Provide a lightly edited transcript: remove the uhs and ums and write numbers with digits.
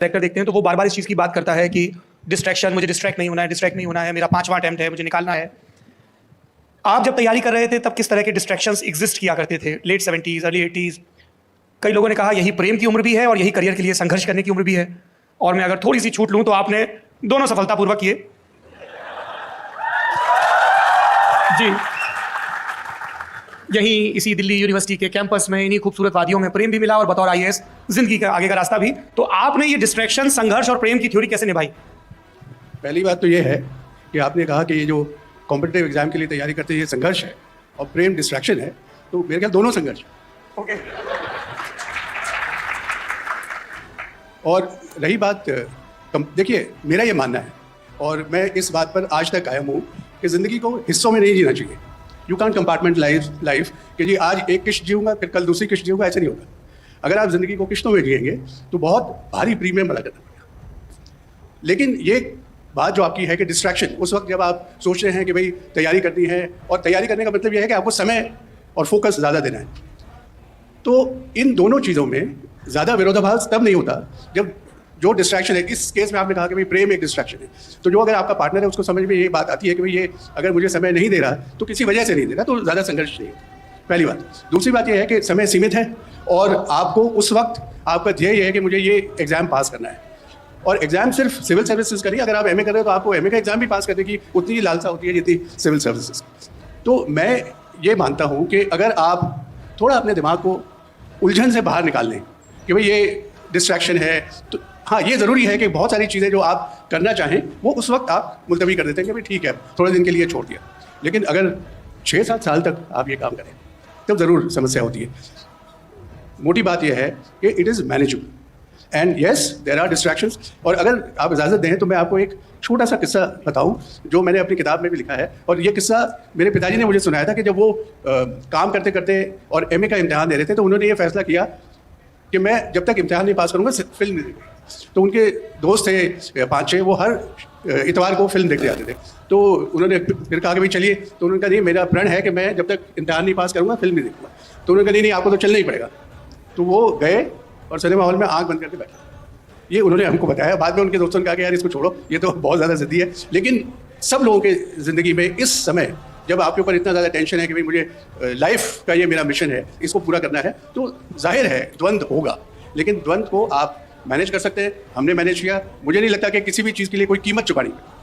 Director देखते हैं तो वो बार बार इस चीज़ की बात करता है कि डिस्ट्रैक्शन, मुझे डिस्ट्रैक्ट नहीं होना है, मेरा 5वां अटेम्प्ट है, मुझे निकालना है। आप जब तैयारी कर रहे थे तब किस तरह के डिस्ट्रैक्शंस एग्जिस्ट किया करते थे? Late 70s, early 80s। कई लोगों ने कहा यही प्रेम की उम्र भी है और यही करियर के लिए संघर्ष करने की उम्र भी है। और मैं अगर थोड़ी सी छूट लूँ तो आपने दोनों सफलतापूर्वक किए। जी, यहीं इसी दिल्ली यूनिवर्सिटी के कैंपस में इन्हीं खूबसूरत वादियों में प्रेम भी मिला और बतौर IAS जिंदगी का आगे का रास्ता भी। तो आपने ये डिस्ट्रैक्शन, संघर्ष और प्रेम की थ्योरी कैसे निभाई? पहली बात तो ये है कि आपने कहा कि ये जो कॉम्पिटिटिव एग्जाम के लिए तैयारी करते हैं ये संघर्ष है और प्रेम डिस्ट्रैक्शन है, तो मेरे ख्याल दोनों संघर्ष है। ओके। और रही बात, देखिए मेरा ये मानना है और मैं इस बात पर आज तक कायम हूँ कि ज़िंदगी को हिस्सों में नहीं जीना चाहिए। यू कैन कंपार्टमेंट लाइफ कि जी आज एक किश्त जीऊँगा फिर कल दूसरी किश्त जीऊँगा, ऐसे नहीं होगा। अगर आप ज़िंदगी को किश्तों में जिएंगे तो बहुत भारी प्रीमियम अदा करना पड़ेगा। लेकिन ये बात जो आपकी है कि डिस्ट्रैक्शन, उस वक्त जब आप सोच रहे हैं कि भाई तैयारी करनी है, और तैयारी करने का मतलब ये है कि आपको समय और फोकस ज़्यादा देना है, तो इन दोनों चीज़ों में ज़्यादा विरोधाभास तब नहीं होता जब जो डिस्ट्रैक्शन है, इस केस में आपने कहा कि भाई प्रेम एक डिस्ट्रैक्शन है, तो जो अगर आपका पार्टनर है उसको समझ में ये बात आती है कि भाई ये अगर मुझे समय नहीं दे रहा तो किसी वजह से नहीं दे रहा, तो ज़्यादा संघर्ष नहीं है, पहली बात। दूसरी बात ये है कि समय सीमित है और आपको उस वक्त आपका ध्येय ये है कि मुझे ये एग्ज़ाम पास करना है। और एग्ज़ाम सिर्फ सिविल सर्विसेज का नहीं, अगर आप MA कर रहे हो तो आपको MA का एग्ज़ाम भी पास करने की उतनी ही लालसा होती है जितनी सिविल सर्विसेज। तो मैं ये मानता हूँ कि अगर आप थोड़ा अपने दिमाग को उलझन से बाहर निकाल लें कि भाई ये डिस्ट्रैक्शन है, तो हाँ ये ज़रूरी है कि बहुत सारी चीज़ें जो आप करना चाहें वो उस वक्त आप मुलतवी कर देते हैं कि भाई ठीक है थोड़े दिन के लिए छोड़ दिया। लेकिन अगर 6-7 साल तक आप ये काम करें तब ज़रूर समस्या होती है। मोटी बात यह है कि it is manageable and yes there are distractions. और अगर आप इजाज़त दें तो मैं आपको एक छोटा सा किस्सा बताऊं जो मैंने अपनी किताब में भी लिखा है। और ये किस्सा मेरे पिताजी ने मुझे सुनाया था कि जब वो काम करते करते और MA का इम्तिहान दे रहे थे तो उन्होंने ये फैसला किया कि मैं जब तक इम्तिहान नहीं पास करूँगा फिल्म नहीं देखूँगा। तो उनके दोस्त थे 5-6, वो हर इतवार को फिल्म देखने जाते थे। तो उन्होंने फिर कहा कि भाई चलिए, तो उन्होंने कहा नहीं मेरा प्रण है कि मैं जब तक इम्तिहान नहीं पास करूँगा फिल्म नहीं देखूँगा। तो उन्होंने कहा नहीं आपको तो चलना ही पड़ेगा। तो वो गए और सिनेमा हॉल में आँख बंद करके बैठे। ये उन्होंने हमको बताया। बाद में उनके दोस्तों ने कहा कि यार इसको छोड़ो, ये तो बहुत ज़्यादा ज़िद्दी है। लेकिन सब लोगों के ज़िंदगी में इस समय जब आपके ऊपर इतना ज़्यादा टेंशन है कि भाई मुझे लाइफ का ये मेरा मिशन है, इसको पूरा करना है, तो जाहिर है द्वंद्व होगा। लेकिन द्वंद्व को आप मैनेज कर सकते हैं। हमने मैनेज किया। मुझे नहीं लगता कि किसी भी चीज़ के लिए कोई कीमत चुकानी है।